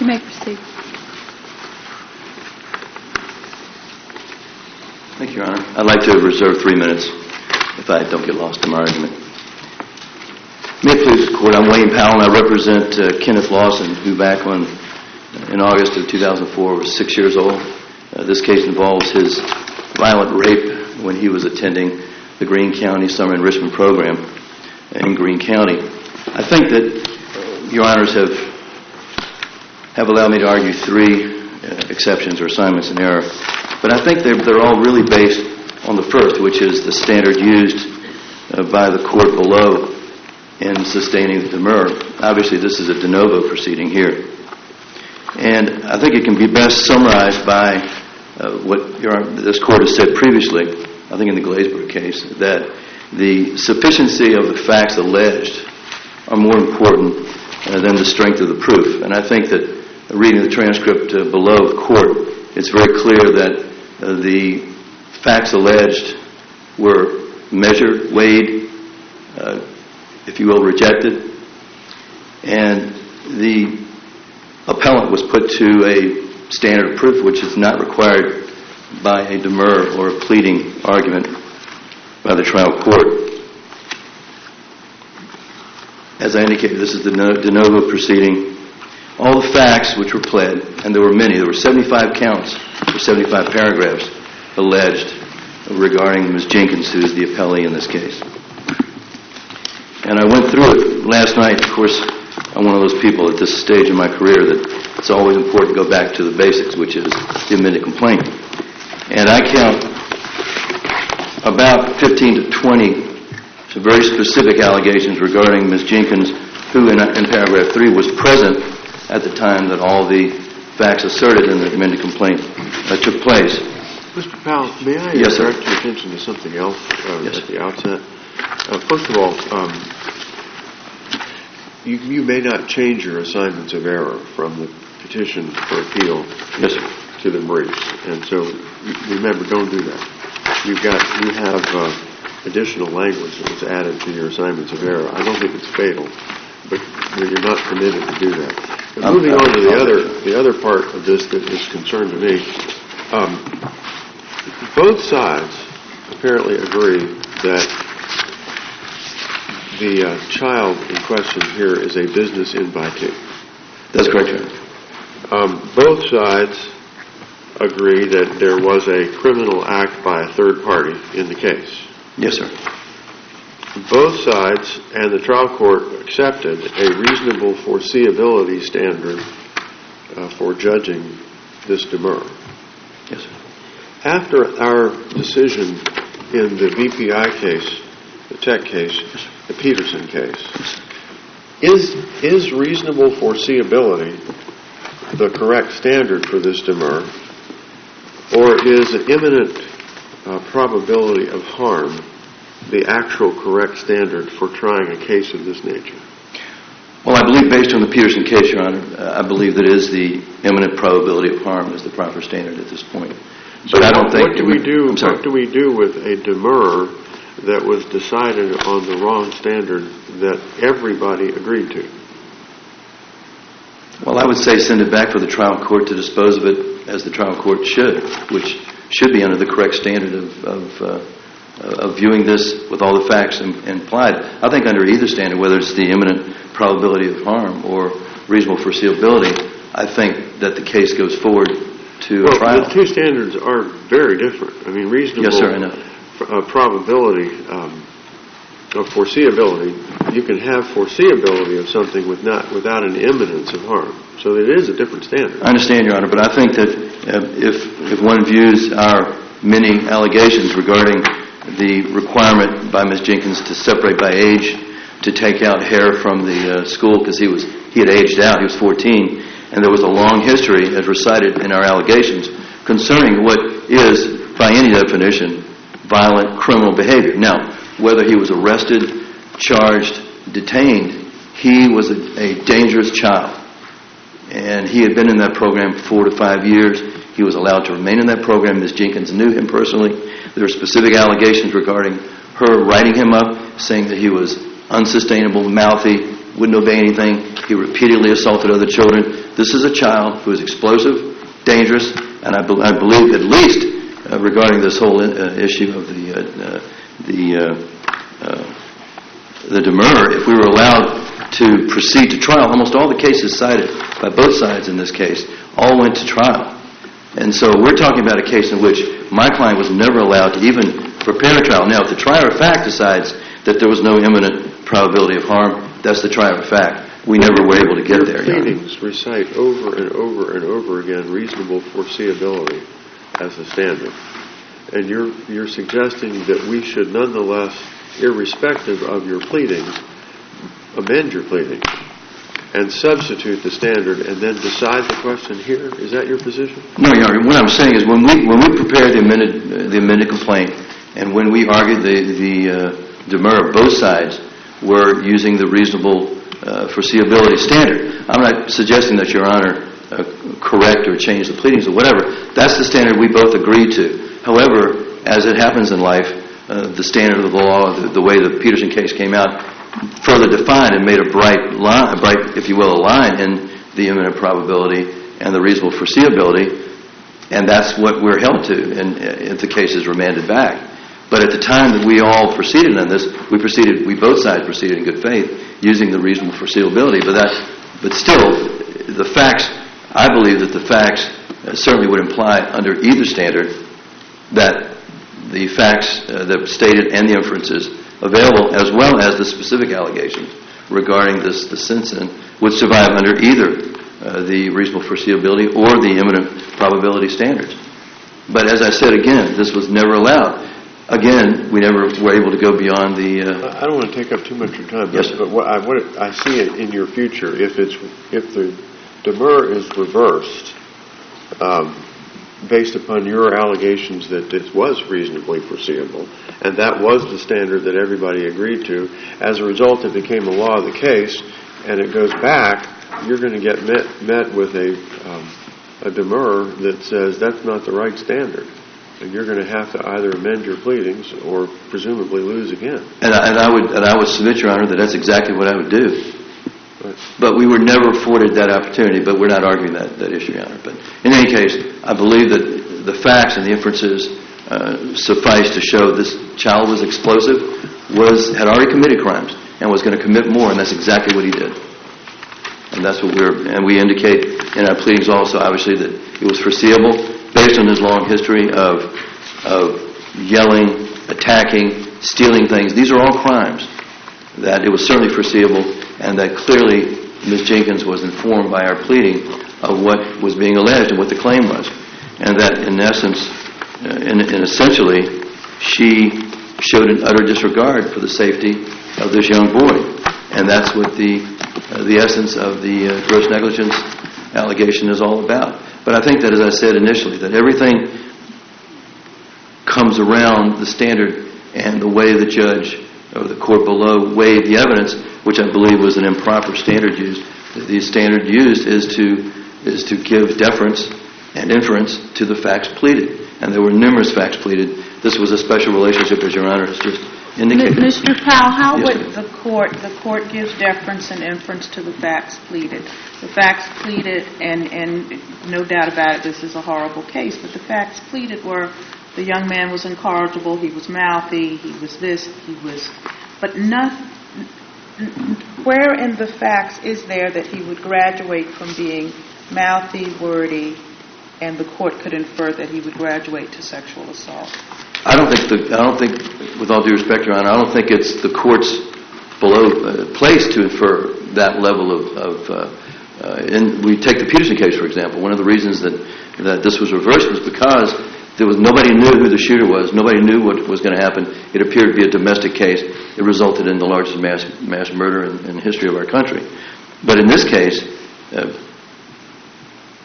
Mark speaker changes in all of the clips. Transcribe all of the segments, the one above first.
Speaker 1: You may proceed.
Speaker 2: Thank you, Your Honor. I'd like to reserve 3 minutes if I don't get lost in my argument. May it please the Court, I'm Wayne Powell, and I represent Kenneth Lawson, who back in August of 2004 was 6 years old. This case involves his violent rape when he was attending the Greene County Summer Enrichment Program in Greene County. I think that Your Honors have allowed me to argue 3 exceptions or assignments in error, but I think they're all really based on the first, which is the standard used by the court below in sustaining the demur. Obviously, this is a de novo proceeding here. And I think it can be best summarized by what this court has said previously, I think in the Glazebrook case, that the sufficiency of the facts alleged are more important than the strength of the proof. And I think that reading the transcript below the court, it's very clear that the facts alleged were measured, weighed, if you will, rejected, and the appellant was put to a standard of proof which is not required by a demur or a pleading argument by the trial court. As I indicated, this is the de novo proceeding. All the facts which were pled, and there were many, there were 75 counts or 75 paragraphs alleged regarding Ms. Jenkins, who is the appellee in this case. And I went through it last night. Of course, I'm one of those people at this stage in my career that it's always important to go back to the basics, which is the amended complaint. And I count about 15 to 20 very specific allegations regarding Ms. Jenkins, who in paragraph 3 was present at the time that all the facts asserted in the amended complaint took place.
Speaker 3: Mr. Powell, may I direct your attention to something else at the outset? First of all, you may not change your assignments of error from the petition for appeal to the briefs, and so remember, don't do that. You have additional language that was added to your assignments of error. I don't think it's fatal, but you're not permitted to do that. But moving on to the other part of this that is concern to me, both sides apparently agree that the child in question here is a business invitee.
Speaker 2: That's correct, Your
Speaker 3: Both sides agree that there was a criminal act by a third party in the case.
Speaker 2: Yes, sir.
Speaker 3: Both sides and the trial court accepted a reasonable foreseeability standard for judging this demur.
Speaker 2: Yes, sir.
Speaker 3: After our decision in the VPI case, the Tech case, the Peterson case, is reasonable foreseeability the correct standard for this demur, or is an imminent probability of harm the actual correct standard for trying a case of this nature?
Speaker 2: Well, I believe based on the Peterson case, Your Honor, I believe that is the imminent probability of harm is the proper standard at this point.
Speaker 3: So I don't think... What do we do with a demur that was decided on the wrong standard that everybody agreed to?
Speaker 2: Well, I would say send it back for the trial court to dispose of it as the trial court should, which should be under the correct standard of viewing this with all the facts implied. I think under either standard, whether it's the imminent probability of harm or reasonable foreseeability, I think that the case goes forward to a trial.
Speaker 3: The two standards are very different. I mean, reasonable
Speaker 2: yes, sir, I know.
Speaker 3: Probability of foreseeability, you can have foreseeability of something without an imminence of harm. So it is a different standard. I
Speaker 2: understand, Your Honor, but I think that if one views our many allegations regarding the requirement by Ms. Jenkins to separate by age, to take out hair from the school because he had aged out, he was 14, and there was a long history, as recited in our allegations, concerning what is, by any definition, violent criminal behavior. Now, whether he was arrested, charged, detained, he was a dangerous child. And he had been in that program 4 to 5 years. He was allowed to remain in that program. Ms. Jenkins knew him personally. There are specific allegations regarding her writing him up, saying that he was unsustainable, mouthy, wouldn't obey anything. He repeatedly assaulted other children. This is a child who is explosive, dangerous, and I believe at least regarding this whole issue of the demurrer, if we were allowed to proceed to trial, almost all the cases cited by both sides in this case all went to trial. And so we're talking about a case in which my client was never allowed to even prepare a trial. Now, if the trier of fact decides that there was no imminent probability of harm, that's the trier of fact. We never were able to get there.
Speaker 3: Your pleadings recite over and over and over again reasonable foreseeability as a standard. And you're suggesting that we should nonetheless, irrespective of your pleadings, amend your pleading and substitute the standard and then decide the question here? Is that your position?
Speaker 2: No, Your Honor. What I'm saying is when we prepared the amended complaint and when we argued the demurrer, both sides were using the reasonable foreseeability standard. I'm not suggesting that Your Honor correct or change the pleadings or whatever. That's the standard we both agreed to. However, as it happens in life, the standard of the law, the way the Peterson case came out, further defined and made a bright line, if you will, a line in the imminent probability and the reasonable foreseeability, and that's what we're held to, and if the case is remanded back. But at the time that we all proceeded on this, we both sides proceeded in good faith using the reasonable foreseeability. But still, the facts, I believe that the facts certainly would imply under either standard that the facts that stated and the inferences available, as well as the specific allegations regarding this incident, would survive under either the reasonable foreseeability or the imminent probability standards. But as I said again, this was never allowed. Again, we never were able to go beyond the...
Speaker 3: I don't want to take up too much of your time,
Speaker 2: yes,
Speaker 3: but what I see it in your future, if the demurrer is reversed, based upon your allegations that it was reasonably foreseeable, and that was the standard that everybody agreed to, as a result it became a law of the case, and it goes back, you're going to get met with a demurrer that says that's not the right standard. And you're going to have to either amend your pleadings or presumably lose again. And
Speaker 2: I would submit, Your Honor, that that's exactly what I would do.
Speaker 3: Right.
Speaker 2: But we were never afforded that opportunity, but we're not arguing that issue, Your Honor. But in any case, I believe that the facts and the inferences suffice to show this child was explosive, had already committed crimes, and was going to commit more, and that's exactly what he did. And that's what we indicate in our pleadings also, obviously, that it was foreseeable based on his long history of yelling, attacking, stealing things. These are all crimes. That it was certainly foreseeable, and that clearly Ms. Jenkins was informed by our pleading of what was being alleged and what the claim was. And that, in essence, essentially, she showed an utter disregard for the safety of this young boy. And that's what the essence of the gross negligence allegation is all about. But I think that, as I said initially, that everything comes around the standard and the way the judge or the court below weighed the evidence, which I believe was an improper standard used. The standard used is to give deference and inference to the facts pleaded. And there were numerous facts pleaded. This was a special relationship, as Your Honor has just indicated.
Speaker 1: Mr. Powell, how
Speaker 2: Yes,
Speaker 1: would the court gives deference and inference to the facts pleaded? The facts pleaded, and no doubt about it, this is a horrible case, but the facts pleaded were the young man was incorrigible, he was mouthy, he was this, but where in the facts is there that he would graduate from being mouthy, wordy, and the court could infer that he would graduate to sexual assault?
Speaker 2: I don't think, with all due respect, Your Honor, I don't think it's the court's place to infer that level of and we take the Peterson case, for example. One of the reasons that this was reversed was because nobody knew who the shooter was. Nobody knew what was going to happen. It appeared to be a domestic case. It resulted in the largest mass murder in the history of our country. But in this case,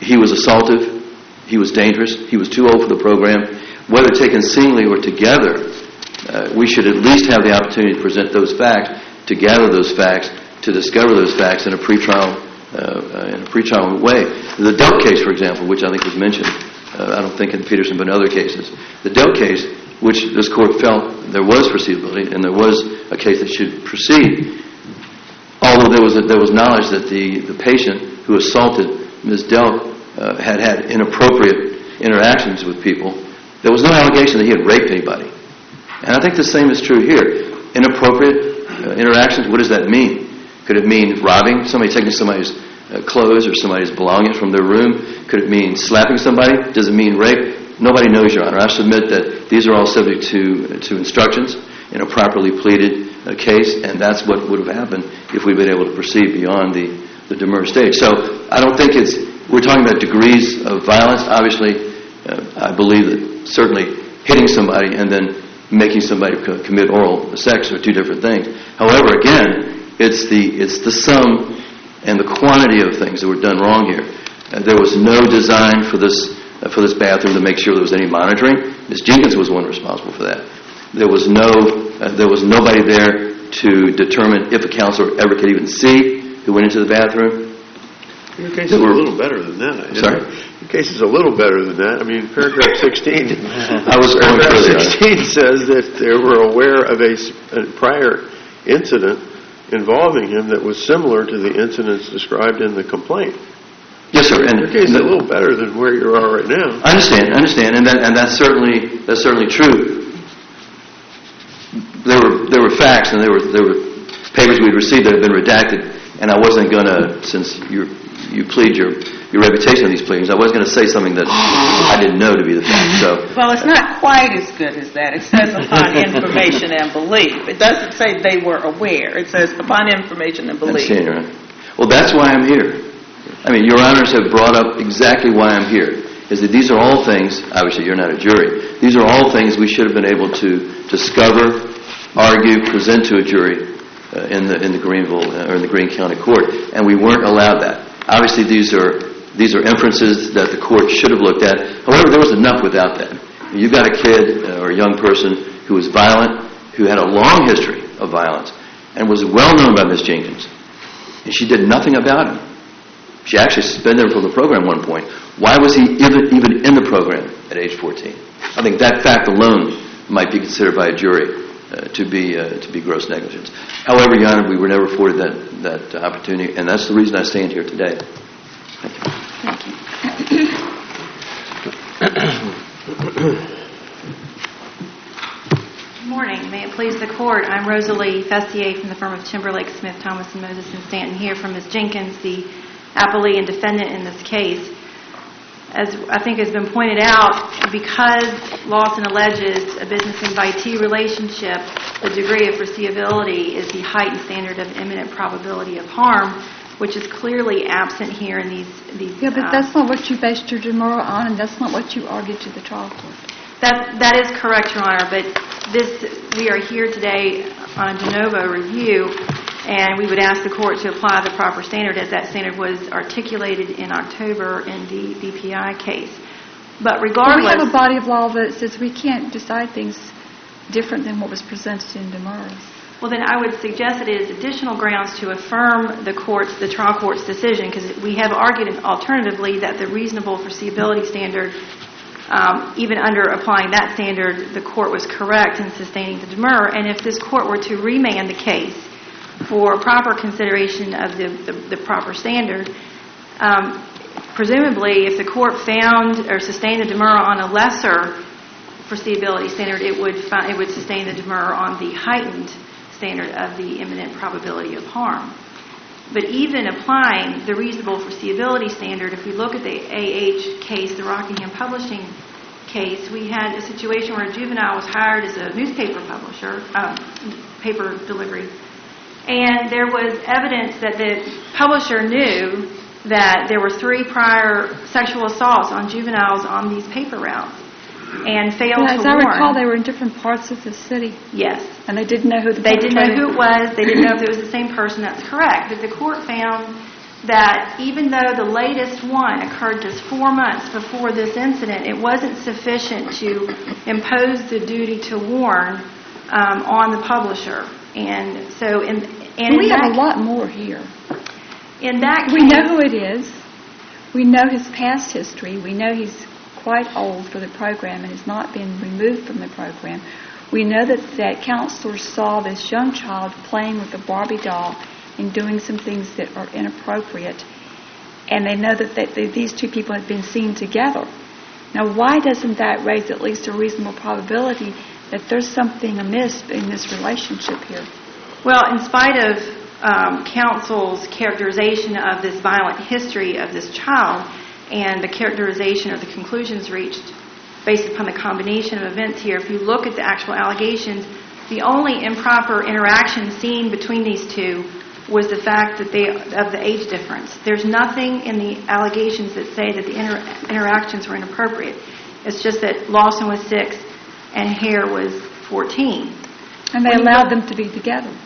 Speaker 2: he was assaultive. He was dangerous. He was too old for the program. Whether taken singly or together, we should at least have the opportunity to present those facts, to gather those facts, to discover those facts in a pretrial way. The Delk case, for example, which I think was mentioned, I don't think in Peterson, but in other cases, the Delk case, which this court felt there was foreseeability and there was a case that should proceed, although there there was knowledge that the patient who assaulted Ms. Delk had had inappropriate interactions with people. There was no allegation that he had raped anybody. And I think the same is true here. Inappropriate interactions, what does that mean? Could it mean robbing somebody, taking somebody's clothes or somebody's belongings from their room? Could it mean slapping somebody? Does it mean rape? Nobody knows, Your Honor. I submit that these are all subject to instructions in a properly pleaded case, and that's what would have happened if we'd been able to proceed beyond the demur stage. So I don't think we're talking about degrees of violence. Obviously, I believe that certainly hitting somebody and then making somebody commit oral sex are two different things. However, again, it's the sum and the quantity of things that were done wrong here. There was no design for this bathroom to make sure there was any monitoring. Ms. Jenkins was one responsible for that. There was nobody there to determine if a counselor ever could even see who went into the bathroom.
Speaker 3: Your case is a little better than that.
Speaker 2: Sorry?
Speaker 3: Your case is a little better than that. I mean, paragraph 16.
Speaker 2: Paragraph
Speaker 3: 16 says that they were aware of a prior incident involving him that was similar to the incidents described in the complaint.
Speaker 2: Yes, sir. And
Speaker 3: your case is a little better than where you are right now.
Speaker 2: I understand, and that's certainly true. There were facts and there were papers we'd received that had been redacted, and I wasn't going to, since you plead your reputation on these pleadings, I wasn't going to say something that I didn't know to be the fact. So,
Speaker 1: well, it's not quite as good as that. It says upon information and belief. It doesn't say they were aware. It says upon information and belief.
Speaker 2: I understand, Your Honor. Well, that's why I'm here. I mean, Your Honors have brought up exactly why I'm here, is that these are all things, obviously you're not a jury, these are all things we should have been able to discover, argue, present to a jury in the Greenville or in the Greene County Court, and we weren't allowed that. Obviously, these are inferences that the court should have looked at. However, there was enough without that. You've got a kid or a young person who was violent, who had a long history of violence, and was well known by Ms. Jenkins, and she did nothing about him. She actually suspended him from the program at one point. Why was he even in the program at age 14? I think that fact alone might be considered by a jury to be gross negligence. However, Your Honor, we were never afforded that opportunity, and that's the reason I stand here today. Thank you.
Speaker 4: Good morning. May it please the Court. I'm Rosalie Fessier from the firm of Timberlake, Smith, Thomas, and Moses and Stanton here from Ms. Jenkins, the appellee and defendant in this case. As I think has been pointed out, because Lawson alleges a business invitee relationship, the degree of foreseeability is the heightened standard of imminent probability of harm, which is clearly absent here in these.
Speaker 5: Yeah, but that's not what you based your demur on, and that's not what you argued to the trial court.
Speaker 4: That is correct, Your Honor, but we are here today on a de novo review, and we would ask the court to apply the proper standard as that standard was articulated in October in the BPI case. But regardless...
Speaker 5: Well, we have a body of law that says we can't decide things different than what was presented in demurs.
Speaker 4: Well, then I would suggest that it is additional grounds to affirm the trial court's decision, because we have argued alternatively that the reasonable foreseeability standard, even under applying that standard, the court was correct in sustaining the demur. And if this court were to remand the case for proper consideration of the proper standard, presumably if the court found or sustained the demur on a lesser foreseeability standard, it would sustain the demur on the heightened standard of the imminent probability of harm. But even applying the reasonable foreseeability standard, if we look at the AH case, the Rockingham Publishing case, we had a situation where a juvenile was hired as a newspaper publisher, paper delivery, and there was evidence that the publisher knew that there were 3 prior sexual assaults on juveniles on these paper routes and failed to warn.
Speaker 5: As I recall, they were in different parts of the city.
Speaker 4: Yes.
Speaker 5: And they didn't know who
Speaker 4: They didn't know who it was. They didn't know if it was the same person. That's correct. But the court found that even though the latest one occurred just 4 months before this incident, it wasn't sufficient to impose the duty to warn on the publisher. And so,
Speaker 5: we have a lot more here.
Speaker 4: In that case,
Speaker 5: we know who it is. We know his past history. We know he's quite old for the program and has not been removed from the program. We know that counselor saw this young child playing with a Barbie doll and doing some things that are inappropriate, and they know that these two people have been seen together. Now, why doesn't that raise at least a reasonable probability that there's something amiss in this relationship here?
Speaker 4: Well, in spite of counsel's characterization of this violent history of this child and the characterization of the conclusions reached based upon the combination of events here, if you look at the actual allegations, the only improper interaction seen between these two was the fact that of the age difference. There's nothing in the allegations that say that the interactions were inappropriate. It's just that Lawson was 6 and Hare was 14.
Speaker 5: And they allowed them to be together.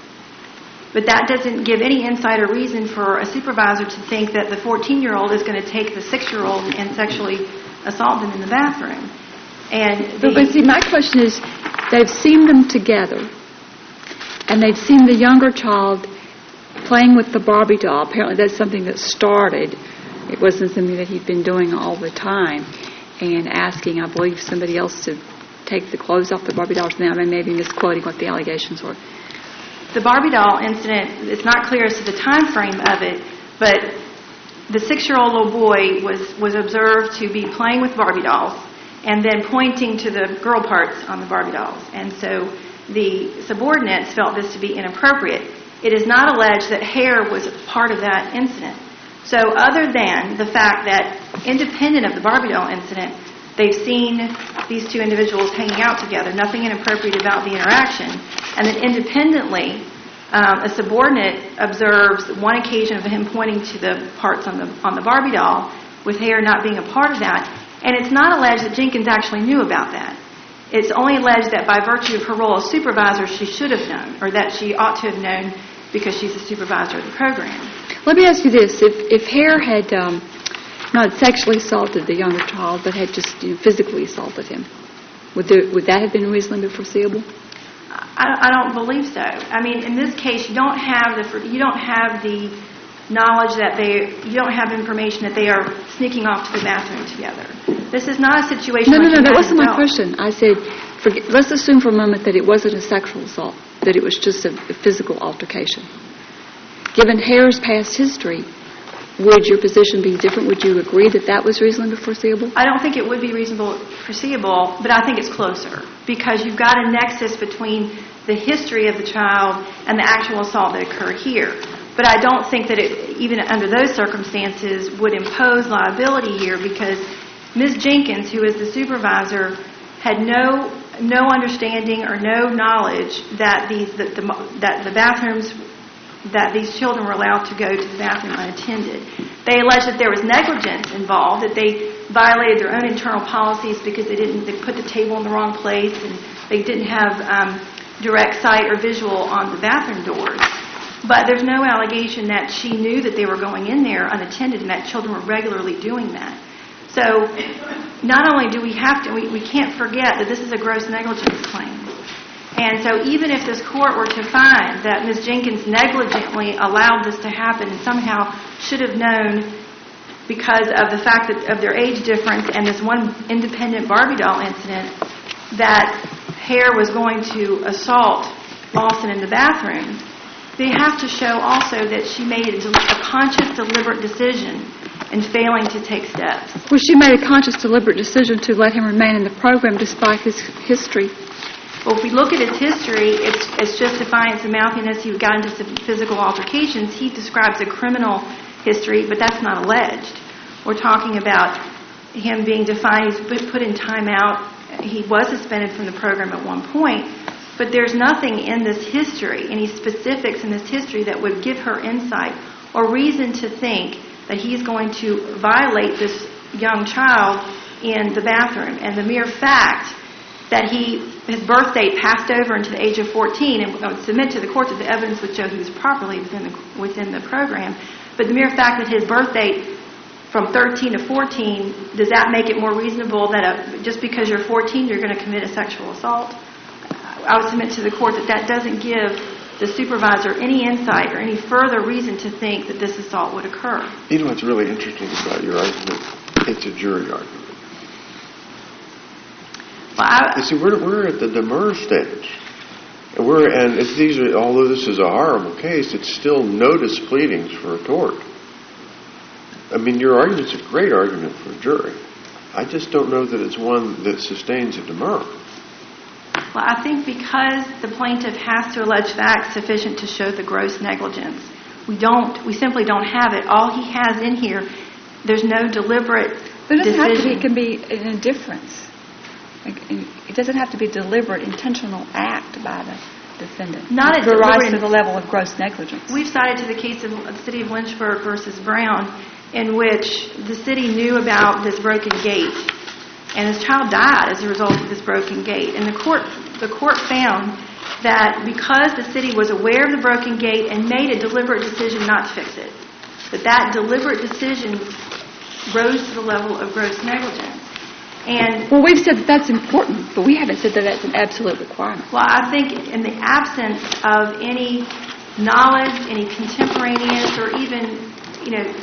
Speaker 4: But that doesn't give any insight or reason for a supervisor to think that the 14-year-old is going to take the 6-year-old and sexually assault them in the bathroom. But
Speaker 5: see, my question is, they've seen them together, and they've seen the younger child playing with the Barbie doll. Apparently that's something that started. It wasn't something that he'd been doing all the time. And asking, I believe, somebody else to take the clothes off the Barbie dolls. Now I may be misquoting what the allegations were.
Speaker 4: The Barbie doll incident, it's not clear as to the time frame of it, but the 6-year-old little boy was observed to be playing with Barbie dolls and then pointing to the girl parts on the Barbie dolls. And so the subordinates felt this to be inappropriate. It is not alleged that Hare was part of that incident. So other than the fact that, independent of the Barbie doll incident, they've seen these two individuals hanging out together, nothing inappropriate about the interaction. And then independently, a subordinate observes one occasion of him pointing to the parts on the Barbie doll, with Hare not being a part of that. And it's not alleged that Jenkins actually knew about that. It's only alleged that by virtue of her role as supervisor, she should have known, or that she ought to have known because she's a supervisor of the program.
Speaker 5: Let me ask you this. If Hare had not sexually assaulted the younger child, but had just physically assaulted him, would that have been reasonably foreseeable?
Speaker 4: I don't believe so. I mean, in this case, you don't have the knowledge that you don't have information that they are sneaking off to the bathroom together. This is not a situation.
Speaker 5: No, that wasn't my question. I said, let's assume for a moment that it wasn't a sexual assault, that it was just a physical altercation. Given Hare's past history, would your position be different? Would you agree that that was reasonably foreseeable?
Speaker 4: I don't think it would be reasonably foreseeable, but I think it's closer because you've got a nexus between the history of the child and the actual assault that occurred here. But I don't think that it, even under those circumstances, would impose liability here because Ms. Jenkins, who is the supervisor, had no understanding or no knowledge that the bathrooms that these children were allowed to go to the bathroom unattended. They alleged that there was negligence involved, that they violated their own internal policies because they put the table in the wrong place and they didn't have direct sight or visual on the bathroom doors. But there's no allegation that she knew that they were going in there unattended and that children were regularly doing that. So not only do we can't forget that this is a gross negligence claim. And so even if this court were to find that Ms. Jenkins negligently allowed this to happen and somehow should have known because of the fact of their age difference and this one independent Barbie doll incident that Hare was going to assault Lawson in the bathroom, they have to show also that she made a conscious, deliberate decision in failing to take steps.
Speaker 5: Well, she made a conscious, deliberate decision to let him remain in the program despite his history.
Speaker 4: Well, if we look at his history, it's just defiance and mouthiness. He got into some physical altercations. He describes a criminal history, but that's not alleged. We're talking about him being defined. He's put in timeout. He was suspended from the program at one point, but there's nothing in this history, any specifics in this history that would give her insight or reason to think that he's going to violate this young child in the bathroom. And the mere fact that his birth date passed over into the age of 14, and I would submit to the court that the evidence would show he was properly within the program, but the mere fact that his birth date from 13 to 14, does that make it more reasonable that just because you're 14 you're going to commit a sexual assault? I would submit to the court that doesn't give the supervisor any insight or any further reason to think that this assault would occur.
Speaker 3: You know what's really interesting about your argument? It's a jury argument.
Speaker 4: Well,
Speaker 3: You see, we're at the demur stage, And if although this is a horrible case, it's still notice pleadings for a tort. I mean, your argument's a great argument for a jury. I just don't know that it's one that sustains a demurrer.
Speaker 4: Well, I think because the plaintiff has to allege facts sufficient to show the gross negligence, we simply don't have it. All he has in here, there's no deliberate
Speaker 5: But it doesn't have to be,
Speaker 4: decision.
Speaker 5: it can be an indifference. It doesn't have to be deliberate, intentional act by the defendant.
Speaker 4: Not a
Speaker 5: to rise
Speaker 4: deliberate-
Speaker 5: to the level of gross negligence.
Speaker 4: We've cited to the case of the city of Lynchburg versus Brown, in which the city knew about this broken gate, and his child died as a result of this broken gate. And the court found that because the city was aware of the broken gate and made a deliberate decision not to fix it, that deliberate decision rose to the level of gross negligence. And
Speaker 5: Well, we've said that that's important, but we haven't said that that's an absolute requirement.
Speaker 4: well, I think in the absence of any knowledge, any contemporaneous or even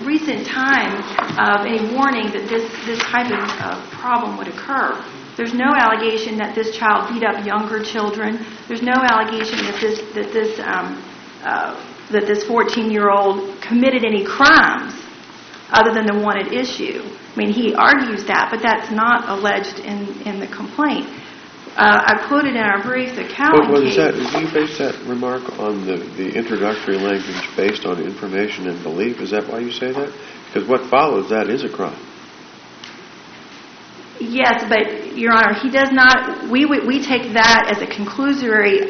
Speaker 4: recent time of any warning that this type of problem would occur, there's no allegation that this child beat up younger children. There's no allegation that this 14-year-old committed any crimes other than the one at issue. I mean, he argues that, but that's not alleged in the complaint. I quoted in our brief the Cowan case.
Speaker 3: Did you base that remark on the introductory language based on information and belief? Is that why you say that? Because what follows that is a crime.
Speaker 4: Yes, but, Your Honor, he does not. We take that as a conclusory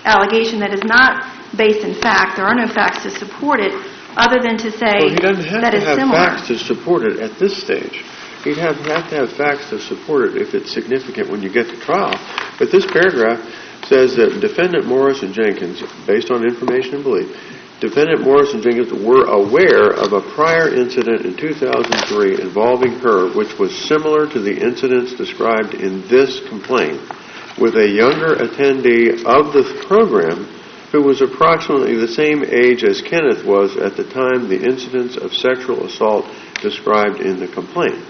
Speaker 4: allegation that is not based in fact. There are no facts to support it, other than to say
Speaker 3: Well, he doesn't have
Speaker 4: that
Speaker 3: to
Speaker 4: it's
Speaker 3: have
Speaker 4: similar.
Speaker 3: facts to support it at this stage. He'd have to have facts to support it if it's significant when you get to trial. But this paragraph says that Defendant Morris and Jenkins, based on information and belief, Defendant Morris and Jenkins were aware of a prior incident in 2003 involving her, which was similar to the incidents described in this complaint, with a younger attendee of the program who was approximately the same age as Kenneth was at the time the incidents of sexual assault described in the complaint.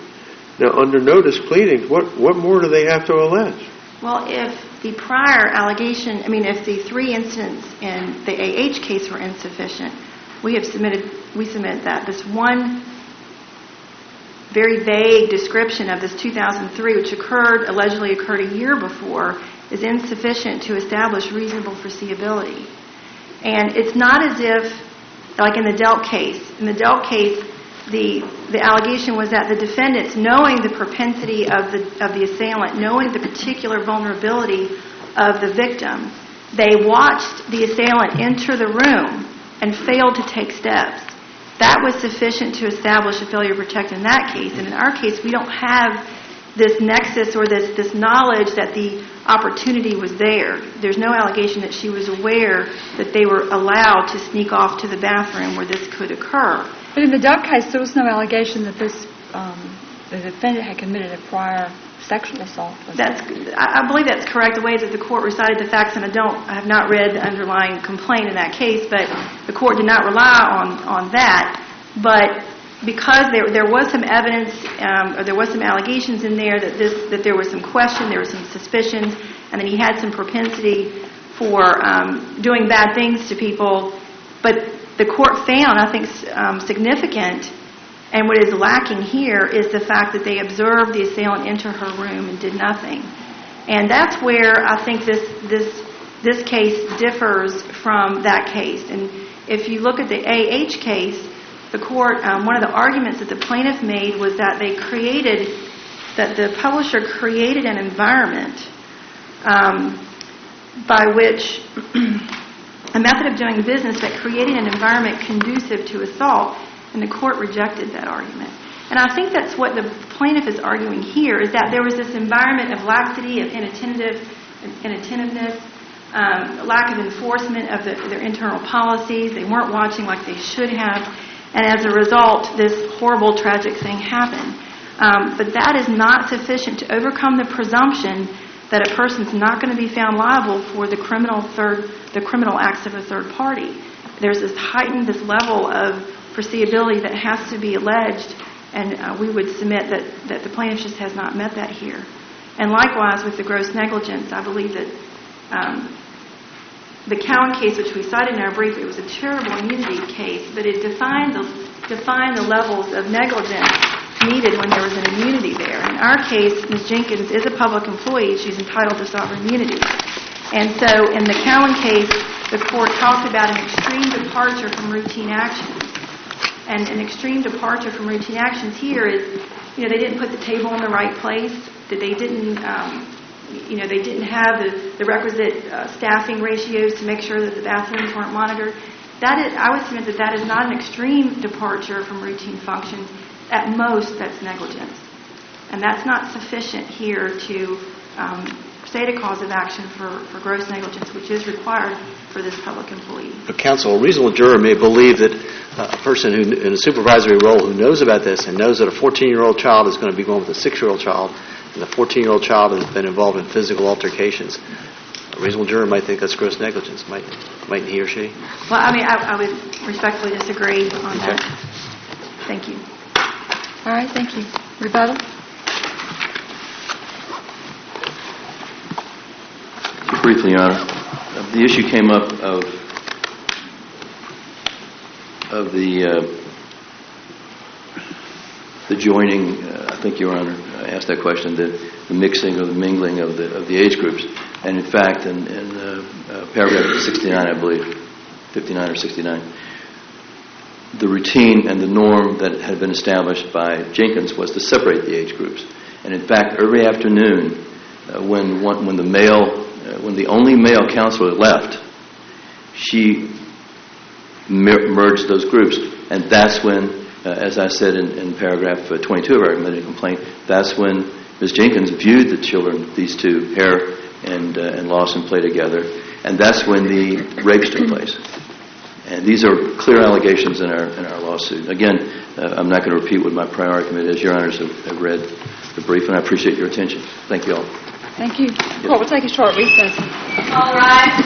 Speaker 3: Now, under notice pleadings, what more do they have to allege?
Speaker 4: Well, if the prior allegation, if the three incidents in the AH case were insufficient, we submit that this one very vague description of this 2003, which allegedly occurred a year before, is insufficient to establish reasonable foreseeability. And it's not as if, like in the Delk case. In the Delk case, the allegation was that the defendants, knowing the propensity of the assailant, knowing the particular vulnerability of the victim, they watched the assailant enter the room and failed to take steps. That was sufficient to establish a failure to protect in that case. And in our case, we don't have this nexus or this knowledge that the opportunity was there. There's no allegation that she was aware that they were allowed to sneak off to the bathroom where this could occur.
Speaker 5: But in the Delk case, there was no allegation that the defendant had committed a prior sexual assault.
Speaker 4: I believe that's correct, the way that the court recited the facts, and I have not read the underlying complaint in that case, but the court did not rely on that. But because there was some evidence, or there was some allegations in there that there was some question, there were some suspicions, and that he had some propensity for doing bad things to people. But the court found, I think, significant, and what is lacking here is the fact that they observed the assailant enter her room and did nothing. And that's where I think this case differs from that case. And if you look at the AH case, the court, one of the arguments that the plaintiff made was that the publisher created an environment by which a method of doing business that created an environment conducive to assault, and the court rejected that argument. And I think that's what the plaintiff is arguing here, is that there was this environment of laxity, of inattentiveness, lack of enforcement of their internal policies. They weren't watching like they should have. And as a result, this horrible, tragic thing happened. But that is not sufficient to overcome the presumption that a person's not going to be found liable for the criminal acts of a third party. There's this level of foreseeability that has to be alleged, and we would submit that the plaintiff just has not met that here. And likewise with the gross negligence, I believe that the Cowan case, which we cited in our brief, it was a terrible immunity case, but it defined the levels of negligence needed when there was an immunity there. In our case, Ms. Jenkins is a public employee. She's entitled to sovereign immunity. And so in the Cowan case, the court talked about an extreme departure from routine actions. And an extreme departure from routine actions here is, they didn't put the table in the right place, that they didn't, they didn't have the requisite staffing ratios to make sure that the bathrooms weren't monitored. I would submit that is not an extreme departure from routine functions. At most, that's negligence. And that's not sufficient here to state a cause of action for gross negligence, which is required for this public employee.
Speaker 6: But counsel, a reasonable juror may believe that a person who, in a supervisory role who knows about this and knows that a 14-year-old child is going to be going with a 6-year-old child, and the 14-year-old child has been involved in physical altercations, a reasonable juror might think that's gross negligence, mightn't he or she?
Speaker 4: Well, I would respectfully disagree on that. Thank you.
Speaker 5: All right, thank you. Rebuttal?
Speaker 2: Briefly, Your Honor, the issue came up of the joining. I think Your Honor asked that question, the mixing or the mingling of the age groups. And in fact, in paragraph 69, I believe, 59 or 69, the routine and the norm that had been established by Jenkins was to separate the age groups. And in fact, every afternoon, when the only male counselor left, she merged those groups. And that's when, as I said in paragraph 22 of our admitted complaint, that's when Ms. Jenkins viewed the children, these two, Hare and Lawson, play together. And that's when the rapes took place. And these are clear allegations in our lawsuit. Again, I'm not going to repeat what my prior argument is. Your Honors have read the brief, and I appreciate your attention. Thank you all.
Speaker 5: Thank you. Court will take a short recess.
Speaker 4: All rise.